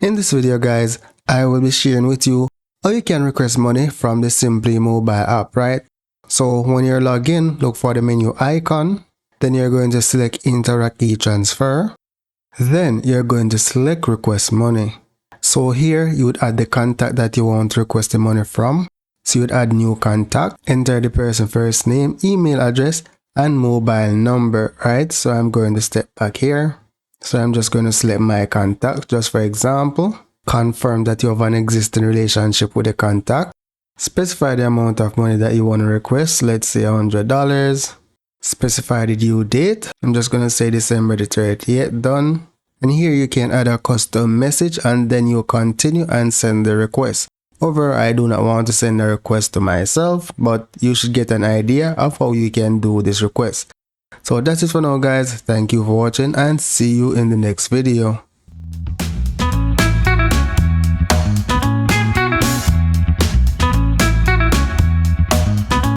In this video guys, I will be sharing with you how you can request money from the Simply mobile app, right? So when you're logged in, look for the menu icon, then you're going to select Interact e-Transfer, then you're going to select Request Money. So here you would add the contact that you want to request the money from. So you would add new contact, enter the person's first name, email address, and mobile number, right? So I'm going to step back here. So I'm just going to select my contact, just for example. Confirm that you have an existing relationship with the contact. Specify the amount of money that you want to request, let's say $100. Specify the due date. I'm just going to say December the 30th, done. And here you can add a custom message and then you continue and send the request. However, I do not want to send a request to myself, but you should get an idea of how you can do this request. So that's it for now guys. Thank you for watching and see you in the next video.